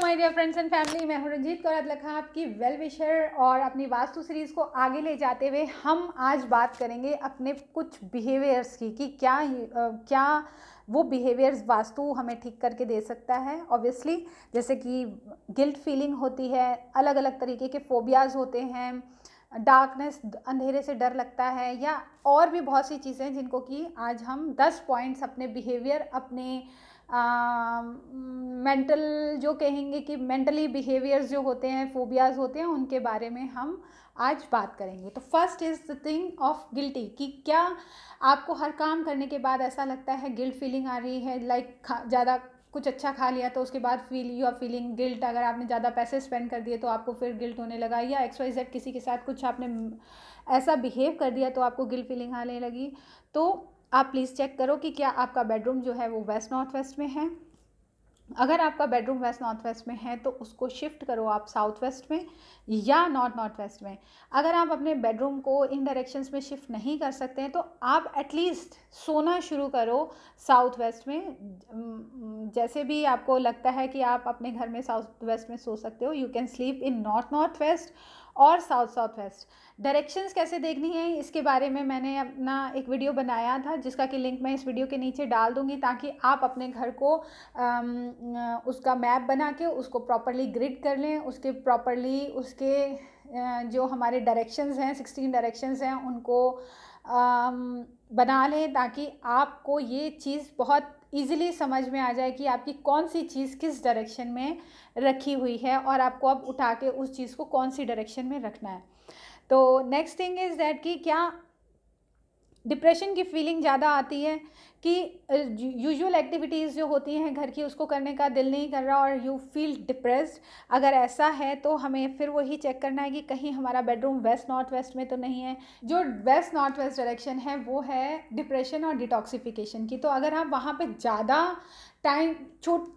My dear friends and family, मैं हूं रंजीत कौर अदलखा, आपकी वेल विशर। और अपनी वास्तु सीरीज़ को आगे ले जाते हुए हम आज बात करेंगे अपने कुछ बिहेवियर्स की कि क्या वो बिहेवियर्स वास्तु हमें ठीक करके दे सकता है। ऑब्वियसली जैसे कि गिल्ट फीलिंग होती है, अलग अलग तरीके के फोबियाज़ होते हैं, डार्कनेस, अंधेरे से डर लगता है, या और भी बहुत सी चीज़ें जिनको कि आज हम 10 पॉइंट्स अपने बिहेवियर, अपने मेंटल जो कहेंगे कि मेंटली बिहेवियर्स जो होते हैं, फोबियाज़ होते हैं, उनके बारे में हम आज बात करेंगे। तो first is the thing of guilty, कि क्या आपको हर काम करने के बाद ऐसा लगता है, गिल्ट फीलिंग आ रही है, लाइक ज़्यादा कुछ अच्छा खा लिया तो उसके बाद यू आर फीलिंग गिल्ट। अगर आपने ज़्यादा पैसे स्पेंड कर दिए तो आपको फिर गिल्ट होने लगा, या XYZ किसी के साथ कुछ आपने ऐसा बिहेव कर दिया तो आपको गिल्ट फीलिंग आने लगी। तो आप प्लीज़ चेक करो कि क्या आपका बेडरूम जो है वो वेस्ट नॉर्थ वेस्ट में है। अगर आपका बेडरूम वेस्ट नॉर्थ वेस्ट में है तो उसको शिफ्ट करो आप साउथ वेस्ट में या नॉर्थ नॉर्थ वेस्ट में। अगर आप अपने बेडरूम को इन डायरेक्शंस में शिफ्ट नहीं कर सकते हैं तो आप एटलीस्ट सोना शुरू करो साउथ वेस्ट में। जैसे भी आपको लगता है कि आप अपने घर में साउथ वेस्ट में सो सकते हो, you can sleep in north north west और साउथ साउथ वेस्ट। डायरेक्शंस कैसे देखनी है इसके बारे में मैंने अपना एक वीडियो बनाया था, जिसका कि लिंक मैं इस वीडियो के नीचे डाल दूंगी, ताकि आप अपने घर को उसका मैप बना के उसको प्रॉपरली ग्रिड कर लें, उसके प्रॉपरली उसके जो हमारे डायरेक्शंस हैं, 16 डायरेक्शंस हैं, उनको बना लें, ताकि आपको ये चीज़ बहुत ईजिली समझ में आ जाए कि आपकी कौन सी चीज़ किस डायरेक्शन में रखी हुई है और आपको अब उठा के उस चीज़ को कौन सी डायरेक्शन में रखना है। तो नेक्स्ट थिंग इज़ दैट कि क्या डिप्रेशन की फीलिंग ज़्यादा आती है कि यूजुअल एक्टिविटीज़ जो होती हैं घर की उसको करने का दिल नहीं कर रहा और यू फील डिप्रेस्ड। अगर ऐसा है तो हमें फिर वही चेक करना है कि कहीं हमारा बेडरूम वेस्ट नॉर्थ वेस्ट में तो नहीं है। जो वेस्ट नॉर्थ वेस्ट डायरेक्शन है वो है डिप्रेशन और डिटॉक्सिफिकेशन की। तो अगर आप वहाँ पे ज़्यादा टाइम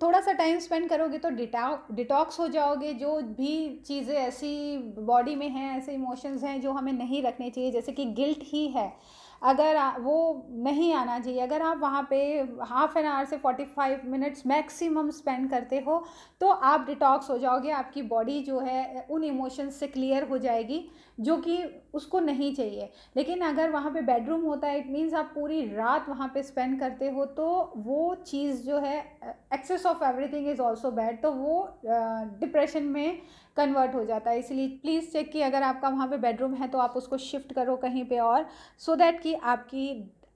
थोड़ा सा टाइम स्पेंड करोगे तो डिटॉक्स हो जाओगे। जो भी चीज़ें ऐसी बॉडी में हैं, ऐसे इमोशंस हैं जो हमें नहीं रखने चाहिए, जैसे कि गिल्ट ही है, अगर वो नहीं आना चाहिए। अगर आप वहाँ पे हाफ एन आवर से 45 मिनट्स मैक्सिमम स्पेंड करते हो तो आप डिटॉक्स हो जाओगे, आपकी बॉडी जो है उन इमोशंस से क्लियर हो जाएगी जो कि उसको नहीं चाहिए। लेकिन अगर वहाँ पे बेडरूम होता है, इट मीन्स आप पूरी रात वहाँ पे स्पेंड करते हो, तो वो चीज़ जो है excess of everything is also bad, तो वो डिप्रेशन में कन्वर्ट हो जाता है। इसलिए प्लीज़ चेक कि अगर आपका वहाँ पे बेडरूम है तो आप उसको शिफ्ट करो कहीं पे और, सो दैट कि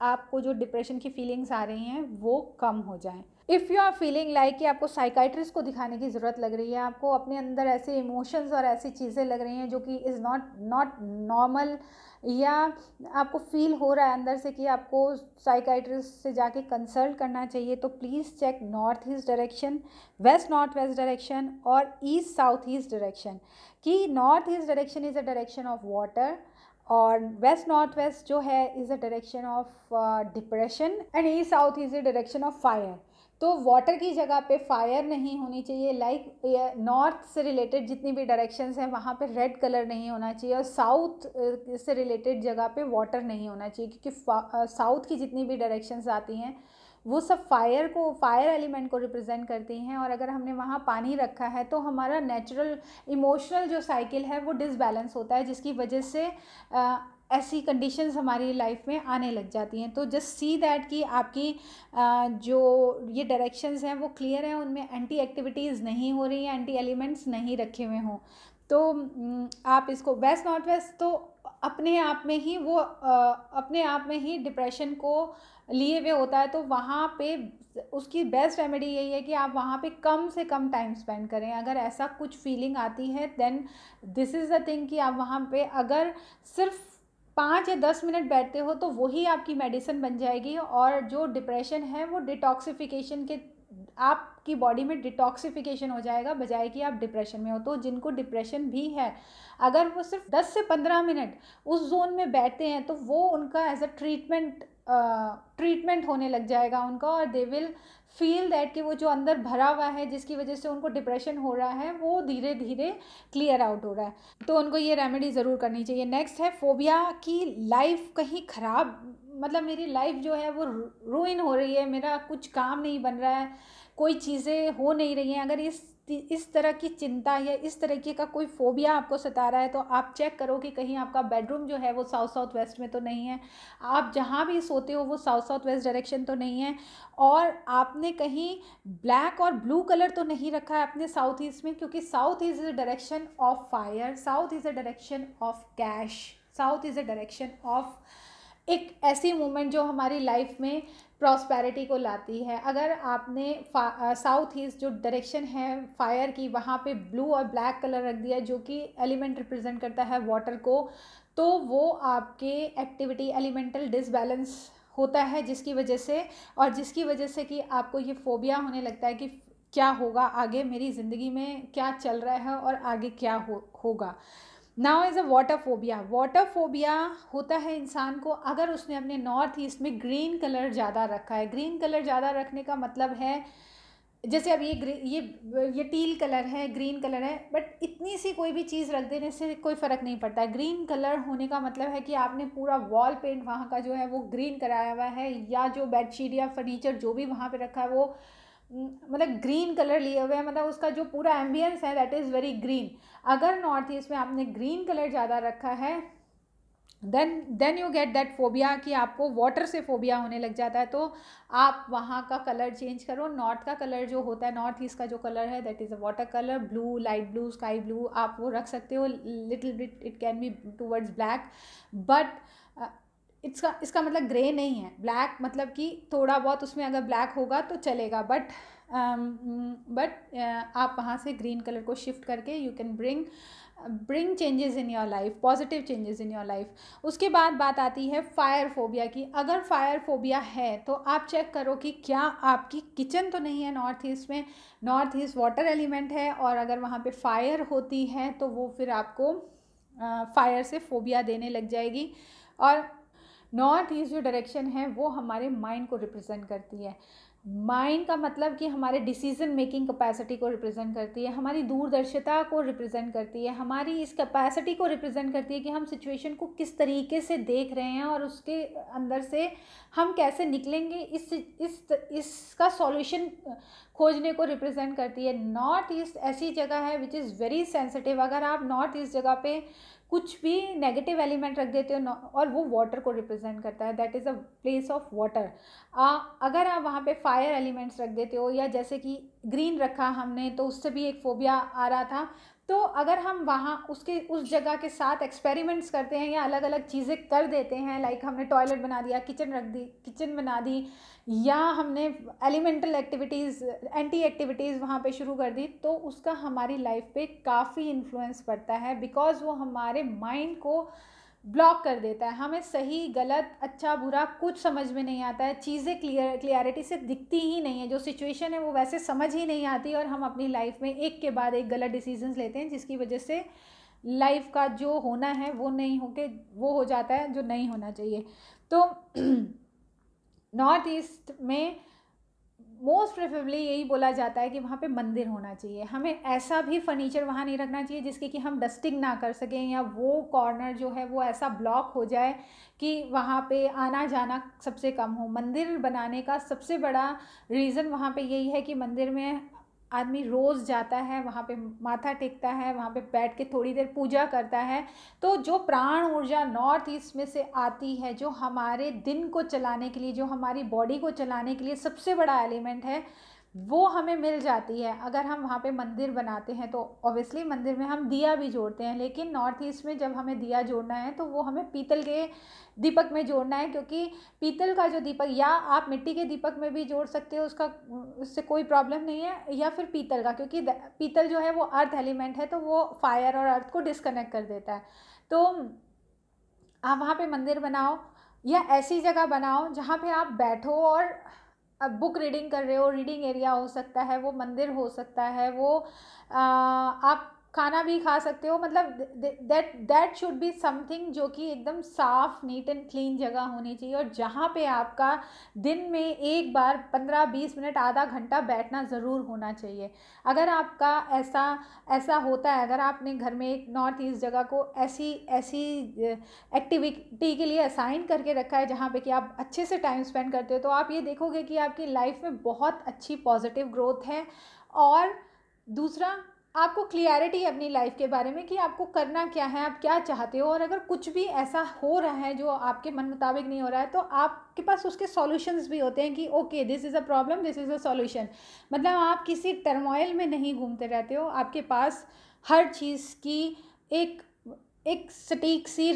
आपको जो डिप्रेशन की फीलिंग्स आ रही हैं वो कम हो जाएं। If you are feeling like कि आपको साइकाइट्रिस्ट को दिखाने की ज़रूरत लग रही है, आपको अपने अंदर ऐसे इमोशंस और ऐसी चीज़ें लग रही हैं जो कि इज़ नॉट नॉर्मल, या आपको फील हो रहा है अंदर से कि आपको साइकाइट्रिस्ट से जाके कंसल्ट करना चाहिए, तो please check north east direction, west north west direction और ईस्ट साउथ ईस्ट डायरेक्शन। कि north east direction is a direction of water और वेस्ट नॉर्थ वेस्ट जो है is a direction of depression and east south is a direction of fire. तो water की जगह पे fire नहीं होनी चाहिए। लाइक नॉर्थ से रिलेटेड जितनी भी डायरेक्शंस हैं वहाँ पे रेड कलर नहीं होना चाहिए, और साउथ से रिलेटेड जगह पे वाटर नहीं होना चाहिए, क्योंकि साउथ की जितनी भी डायरेक्शंस आती हैं वो सब फायर एलिमेंट को रिप्रेजेंट करती हैं। और अगर हमने वहाँ पानी रखा है तो हमारा नेचुरल इमोशनल जो साइकिल है वो डिसबैलेंस होता है, जिसकी वजह से ऐसी कंडीशंस हमारी लाइफ में आने लग जाती हैं। तो जस्ट सी दैट कि आपकी जो ये डायरेक्शंस हैं वो क्लियर हैं, उनमें एंटी एक्टिविटीज़ नहीं हो रही हैं, एंटी एलिमेंट्स नहीं रखे हुए हों। तो आप इसको वेस्ट नॉर्थ वेस्ट तो अपने आप में ही वो अपने आप में ही डिप्रेशन को लिए हुए होता है, तो वहाँ पे उसकी बेस्ट रेमेडी यही है कि आप वहाँ पे कम से कम टाइम स्पेंड करें। अगर ऐसा कुछ फीलिंग आती है then this is the thing कि आप वहाँ पे अगर सिर्फ 5 या 10 मिनट बैठते हो तो वही आपकी मेडिसिन बन जाएगी, और जो डिप्रेशन है वो डिटॉक्सिफिकेशन के, आपकी बॉडी में डिटॉक्सिफिकेशन हो जाएगा, बजाय कि आप डिप्रेशन में हो। तो जिनको डिप्रेशन भी है, अगर वो सिर्फ 10 से 15 मिनट उस जोन में बैठते हैं तो वो उनका एज अ ट्रीटमेंट होने लग जाएगा उनका, और दे विल फील दैट कि वो जो अंदर भरा हुआ है जिसकी वजह से उनको डिप्रेशन हो रहा है वो धीरे धीरे क्लियर आउट हो रहा है। तो उनको ये रेमेडी ज़रूर करनी चाहिए। नेक्स्ट है फोबिया की लाइफ कहीं ख़राब, मतलब मेरी लाइफ जो है वो रूइन हो रही है, मेरा कुछ काम नहीं बन रहा है, कोई चीज़ें हो नहीं रही हैं। अगर इस इस तरह की चिंता या इस तरीके का कोई फोबिया आपको सता रहा है तो आप चेक करो कि कहीं आपका बेडरूम जो है वो साउथ साउथ वेस्ट में तो नहीं है, आप जहाँ भी सोते हो वो साउथ साउथ वेस्ट डायरेक्शन तो नहीं है, और आपने कहीं ब्लैक और ब्लू कलर तो नहीं रखा है अपने साउथ ईस्ट में, क्योंकि south east is a direction of fire, south is a direction of cash, south is a direction of एक ऐसी मूवमेंट जो हमारी लाइफ में प्रॉस्पेरिटी को लाती है। अगर आपने साउथ ईस्ट जो डायरेक्शन है फायर की, वहाँ पे ब्लू और ब्लैक कलर रख दिया जो कि एलिमेंट रिप्रेजेंट करता है वाटर को, तो वो आपके एक्टिविटी एलिमेंटल डिसबैलेंस होता है, जिसकी वजह से कि आपको ये फोबिया होने लगता है कि क्या होगा आगे, मेरी ज़िंदगी में क्या चल रहा है और आगे क्या होगा। Now is a water phobia. Water phobia होता है इंसान को अगर उसने अपने नॉर्थ ईस्ट में ग्रीन कलर ज़्यादा रखा है। ग्रीन कलर ज़्यादा रखने का मतलब है, जैसे अब ये टील कलर है, ग्रीन कलर है, बट इतनी सी कोई भी चीज़ रख देने से कोई फ़र्क नहीं पड़ता है। ग्रीन कलर होने का मतलब है कि आपने पूरा वॉल पेंट वहाँ का जो है वो ग्रीन कराया हुआ है, या जो बेडशीट या फर्नीचर जो भी वहाँ पे रखा है वो मतलब ग्रीन कलर लिए हुए हैं, मतलब उसका जो पूरा एम्बियंस है दैट इज़ वेरी ग्रीन। अगर नॉर्थ ईस्ट में आपने ग्रीन कलर ज़्यादा रखा है then you get that phobia कि आपको वाटर से फोबिया होने लग जाता है। तो आप वहाँ का कलर चेंज करो। नॉर्थ का कलर जो होता है, नॉर्थ ईस्ट का जो कलर है that is a water colour, blue, light blue, sky blue, आप वो रख सकते हो। Little bit it can be towards black, but इसका मतलब ग्रे नहीं है। ब्लैक मतलब कि थोड़ा बहुत उसमें अगर ब्लैक होगा तो चलेगा, बट आप वहाँ से ग्रीन कलर को शिफ्ट करके you can bring changes in your life, positive changes in your life. उसके बाद बात आती है फायर फोबिया की। अगर फायर फोबिया है तो आप चेक करो कि क्या आपकी किचन तो नहीं है नॉर्थ ईस्ट में। नॉर्थ ईस्ट वाटर एलिमेंट है, और अगर वहाँ पे फायर होती है तो वो फिर आपको फायर से फोबिया देने लग जाएगी। और नॉर्थ ईस्ट जो डायरेक्शन है वो हमारे माइंड को रिप्रेजेंट करती है। माइंड का मतलब कि हमारे डिसीजन मेकिंग कैपेसिटी को रिप्रेजेंट करती है, हमारी दूरदर्शिता को रिप्रेजेंट करती है, हमारी इस कैपेसिटी को रिप्रेजेंट करती है कि हम सिचुएशन को किस तरीके से देख रहे हैं और उसके अंदर से हम कैसे निकलेंगे, इसका सॉल्यूशन खोजने को रिप्रेजेंट करती है। नॉर्थ ईस्ट ऐसी जगह है विच इज़ वेरी सेंसिटिव। अगर आप नॉर्थ ईस्ट जगह पे कुछ भी नेगेटिव एलिमेंट रख देते हो और वो वाटर को रिप्रेजेंट करता है, that is a place of water. अगर आप वहाँ पे फायर एलिमेंट्स रख देते हो, या जैसे कि ग्रीन रखा हमने तो उससे भी एक फोबिया आ रहा था, तो अगर हम वहाँ उस जगह के साथ एक्सपेरिमेंट्स करते हैं या अलग अलग चीज़ें कर देते हैं, लाइक हमने टॉयलेट बना दिया, किचन बना दी, या हमने एलिमेंटल एक्टिविटीज़, एंटी एक्टिविटीज़ वहाँ पे शुरू कर दी, तो उसका हमारी लाइफ पे काफ़ी इन्फ्लुएंस पड़ता है, बिकॉज वो हमारे माइंड को ब्लॉक कर देता है। हमें सही गलत अच्छा बुरा कुछ समझ में नहीं आता है, चीज़ें क्लियरिटी से दिखती ही नहीं है, जो सिचुएशन है वो वैसे समझ ही नहीं आती, और हम अपनी लाइफ में एक के बाद एक गलत डिसीजंस लेते हैं, जिसकी वजह से लाइफ का जो होना है वो नहीं होके वो हो जाता है जो नहीं होना चाहिए। तो नॉर्थ ईस्ट में मोस्ट प्रेफरेबली यही बोला जाता है कि वहाँ पे मंदिर होना चाहिए। हमें ऐसा भी फर्नीचर वहाँ नहीं रखना चाहिए जिसके कि हम डस्टिंग ना कर सकें, या वो कॉर्नर जो है वो ऐसा ब्लॉक हो जाए कि वहाँ पे आना जाना सबसे कम हो। मंदिर बनाने का सबसे बड़ा रीज़न वहाँ पे यही है कि मंदिर में आदमी रोज़ जाता है, वहाँ पे माथा टेकता है, वहाँ पे बैठ के थोड़ी देर पूजा करता है। तो जो प्राण ऊर्जा नॉर्थ ईस्ट में से आती है, जो हमारे दिन को चलाने के लिए, जो हमारी बॉडी को चलाने के लिए सबसे बड़ा एलिमेंट है, वो हमें मिल जाती है अगर हम वहाँ पे मंदिर बनाते हैं। तो ऑब्वियसली मंदिर में हम दिया भी जोड़ते हैं, लेकिन नॉर्थ ईस्ट में जब हमें दिया जोड़ना है तो वो हमें पीतल के दीपक में जोड़ना है, क्योंकि पीतल का जो दीपक, या आप मिट्टी के दीपक में भी जोड़ सकते हो, उससे कोई प्रॉब्लम नहीं है, या फिर पीतल का, क्योंकि पीतल जो है वो अर्थ एलिमेंट है, तो वो फायर और अर्थ को डिस्कनेक्ट कर देता है। तो आप वहाँ पे मंदिर बनाओ, या ऐसी जगह बनाओ जहाँ पे आप बैठो और बुक रीडिंग कर रहे हो, रीडिंग एरिया हो सकता है, वो मंदिर हो सकता है, वो आप खाना भी खा सकते हो, मतलब दैट शुड बी समथिंग जो कि एकदम साफ नीट एंड क्लीन जगह होनी चाहिए, और जहाँ पे आपका दिन में एक बार 15-20 मिनट आधा घंटा बैठना ज़रूर होना चाहिए। अगर आपका ऐसा होता है, अगर आपने घर में एक नॉर्थ ईस्ट जगह को ऐसी एक्टिविटी के लिए असाइन करके रखा है जहाँ पे कि आप अच्छे से टाइम स्पेंड करते हो, तो आप ये देखोगे कि आपकी लाइफ में बहुत अच्छी पॉजिटिव ग्रोथ है, और दूसरा, आपको क्लियरिटी अपनी लाइफ के बारे में कि आपको करना क्या है, आप क्या चाहते हो, और अगर कुछ भी ऐसा हो रहा है जो आपके मन मुताबिक नहीं हो रहा है तो आपके पास उसके सॉल्यूशंस भी होते हैं कि okay this is a problem, this is a solution. मतलब आप किसी टर्मोइल में नहीं घूमते रहते हो, आपके पास हर चीज़ की एक एक सटीक सी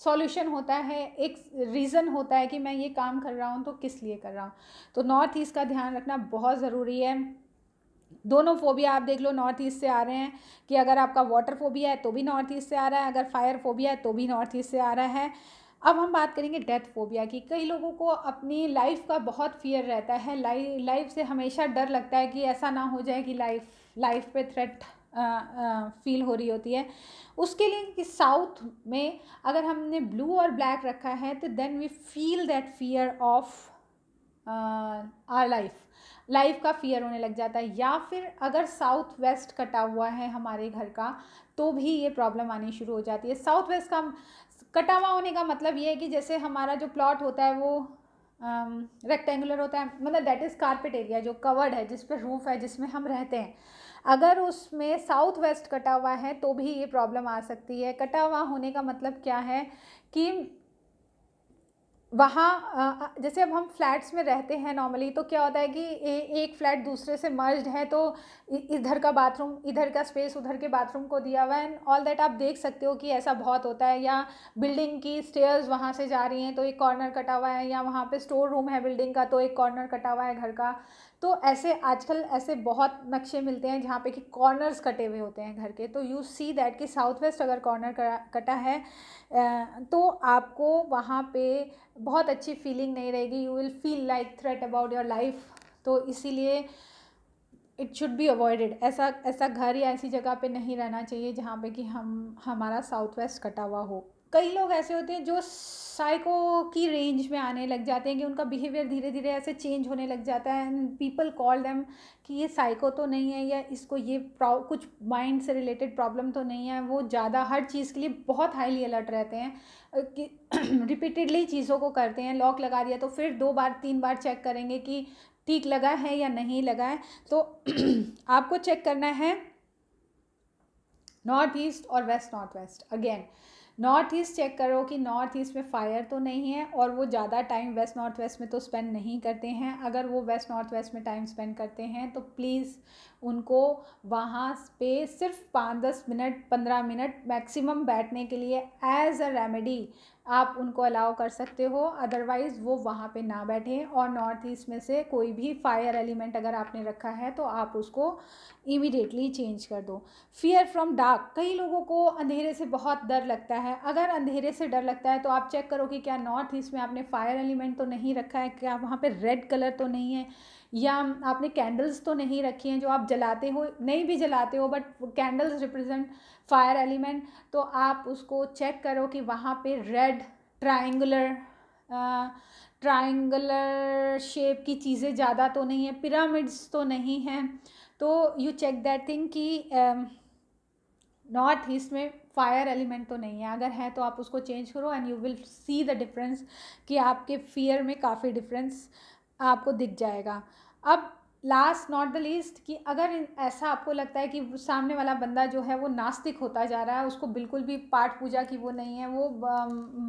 सॉल्यूशन होता है, एक रीज़न होता है कि मैं ये काम कर रहा हूँ तो किस लिए कर रहा हूँ। तो नॉर्थ ईस्ट का ध्यान रखना बहुत ज़रूरी है। दोनों फोबिया आप देख लो नॉर्थ ईस्ट से आ रहे हैं, कि अगर आपका वाटर फोबिया है तो भी नॉर्थ ईस्ट से आ रहा है, अगर फायर फोबिया है तो भी नॉर्थ ईस्ट से आ रहा है। अब हम बात करेंगे डेथ फोबिया की। कई लोगों को अपनी लाइफ का बहुत फियर रहता है, लाइफ से हमेशा डर लगता है कि ऐसा ना हो जाए कि लाइफ पे थ्रेट फील हो रही होती है। उसके लिए कि साउथ में अगर हमने ब्लू और ब्लैक रखा है तो then we feel that fear of our life का फियर होने लग जाता है। या फिर अगर साउथ वेस्ट कटा हुआ है हमारे घर का तो भी ये प्रॉब्लम आनी शुरू हो जाती है। साउथ वेस्ट का कटा हुआ होने का मतलब ये है कि जैसे हमारा जो प्लॉट होता है वो रेक्टेंगुलर होता है, मतलब दैट इज़ कारपेट एरिया जो कवर्ड है, जिस पे रूफ है, जिसमें हम रहते हैं। अगर उसमें साउथ वेस्ट कटा हुआ है तो भी ये प्रॉब्लम आ सकती है। कटा हुआ होने का मतलब क्या है कि वहाँ जैसे अब हम फ्लैट्स में रहते हैं नॉर्मली, तो क्या होता है कि एक फ्लैट दूसरे से मर्ज्ड है, तो इधर का बाथरूम, इधर का स्पेस उधर के बाथरूम को दिया हुआ है एंड ऑल दैट। आप देख सकते हो कि ऐसा बहुत होता है। या बिल्डिंग की स्टेयर्स वहाँ से जा रही हैं तो एक कॉर्नर कटा हुआ है, या वहाँ पे स्टोर रूम है बिल्डिंग का तो एक कॉर्नर कटा हुआ है घर का। तो ऐसे आजकल ऐसे बहुत नक्शे मिलते हैं जहाँ पे कि कॉर्नर्स कटे हुए होते हैं घर के। तो यू सी दैट कि साउथ वेस्ट अगर कॉर्नर कटा है तो आपको वहाँ पे बहुत अच्छी फीलिंग नहीं रहेगी, you will feel like threat about your life. तो इसीलिए इट शुड बी अवॉइडेड। ऐसा घर या ऐसी जगह पे नहीं रहना चाहिए जहाँ पे कि हमारा साउथ वेस्ट कटा हुआ हो। कई लोग ऐसे होते हैं जो साइको की रेंज में आने लग जाते हैं कि उनका बिहेवियर धीरे धीरे ऐसे चेंज होने लग जाता है एंड पीपल कॉल देम कि ये साइको तो नहीं है, या इसको ये कुछ माइंड से रिलेटेड प्रॉब्लम तो नहीं है। वो ज़्यादा हर चीज़ के लिए बहुत हाईली अलर्ट रहते हैं कि रिपीटेडली चीज़ों को करते हैं। लॉक लगा दिया तो फिर 2 बार 3 बार चेक करेंगे कि ठीक लगा है या नहीं लगा है। तो आपको चेक करना है नॉर्थ ईस्ट और north west. Again north east check करो कि नॉर्थ ईस्ट में फायर तो नहीं है, और वो ज़्यादा टाइम वेस्ट नॉर्थ वेस्ट में तो स्पेंड नहीं करते हैं। अगर वो वेस्ट नॉर्थ वेस्ट में टाइम स्पेंड करते हैं तो प्लीज़ उनको वहाँ पे सिर्फ 5-10 मिनट 15 मिनट मैक्सिमम बैठने के लिए एज अ रेमेडी आप उनको अलाउ कर सकते हो। अदरवाइज़ वो वहाँ पे ना बैठें। और नॉर्थ ईस्ट में से कोई भी फायर एलिमेंट अगर आपने रखा है तो आप उसको इमीडिएटली चेंज कर दो। फियर फ्रॉम डार्क, कई लोगों को अंधेरे से बहुत डर लगता है। अगर अंधेरे से डर लगता है तो आप चेक करो कि क्या नॉर्थ ईस्ट में आपने फायर एलिमेंट तो नहीं रखा है, क्या वहाँ पे रेड कलर तो नहीं है, या आपने कैंडल्स तो नहीं रखी हैं जो आप जलाते हो, नहीं भी जलाते हो but candles represent fire element. तो आप उसको चेक करो कि वहाँ पे रेड ट्राइंगुलर शेप की चीज़ें ज़्यादा तो नहीं है, पिरामिड्स तो नहीं हैं। तो यू चेक दैट थिंग कि नॉर्थ ईस्ट में फायर एलिमेंट तो नहीं है। अगर है तो आप उसको चेंज करो and you will see the difference कि आपके फियर में काफ़ी डिफरेंस आपको दिख जाएगा। अब लास्ट नॉट द लीस्ट कि अगर ऐसा आपको लगता है कि सामने वाला बंदा जो है वो नास्तिक होता जा रहा है, उसको बिल्कुल भी पाठ पूजा की वो नहीं है, वो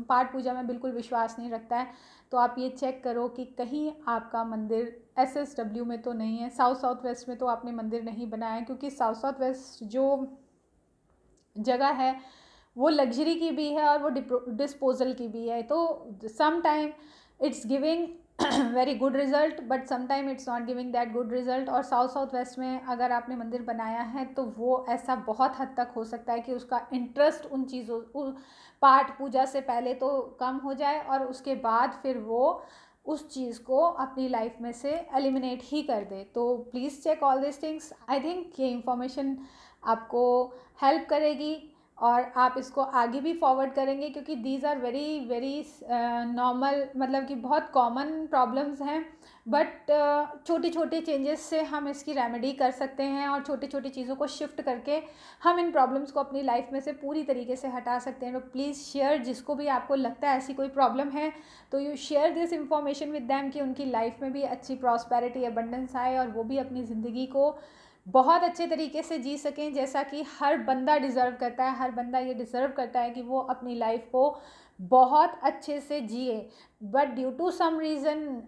पाठ पूजा में बिल्कुल विश्वास नहीं रखता है, तो आप ये चेक करो कि कहीं आपका मंदिर SSW में तो नहीं है, साउथ वेस्ट में तो आपने मंदिर नहीं बनाया है। क्योंकि साउथ वेस्ट जो जगह है वो लग्जरी की भी है और वो डिस्पोजल की भी है। तो some time it's giving very good result but sometime it's not giving that good result. और साउथ वेस्ट में अगर आपने मंदिर बनाया है तो वो ऐसा बहुत हद तक हो सकता है कि उसका इंटरेस्ट उन चीज़ों पाठ पूजा से पहले तो कम हो जाए और उसके बाद फिर वो उस चीज़ को अपनी लाइफ में से एलिमिनेट ही कर दे। तो please check all this things. I think ये इंफॉर्मेशन आपको हेल्प करेगी और आप इसको आगे भी फॉरवर्ड करेंगे, क्योंकि these are very very normal, मतलब कि बहुत कॉमन प्रॉब्लम्स हैं। बट छोटी छोटी चेंजेस से हम इसकी रेमेडी कर सकते हैं और छोटी छोटी चीज़ों को शिफ्ट करके हम इन प्रॉब्लम्स को अपनी लाइफ में से पूरी तरीके से हटा सकते हैं। तो प्लीज़ शेयर, जिसको भी आपको लगता है ऐसी कोई प्रॉब्लम है तो you share this information with them कि उनकी लाइफ में भी अच्छी प्रॉस्पेरिटी अबंडेंस आए और वो भी अपनी ज़िंदगी को बहुत अच्छे तरीके से जी सकें, जैसा कि हर बंदा डिज़र्व करता है। हर बंदा ये डिज़र्व करता है कि वो अपनी लाइफ को बहुत अच्छे से जिए, but due to some reason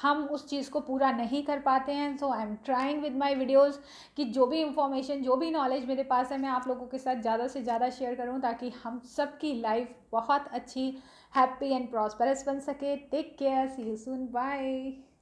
हम उस चीज़ को पूरा नहीं कर पाते हैं। So I am trying with my videos कि जो भी इंफॉर्मेशन, जो भी नॉलेज मेरे पास है, मैं आप लोगों के साथ ज़्यादा से ज़्यादा शेयर करूँ, ताकि हम सबकी लाइफ बहुत अच्छी, हैप्पी एंड प्रॉस्परस बन सके। Take care, see you soon, bye.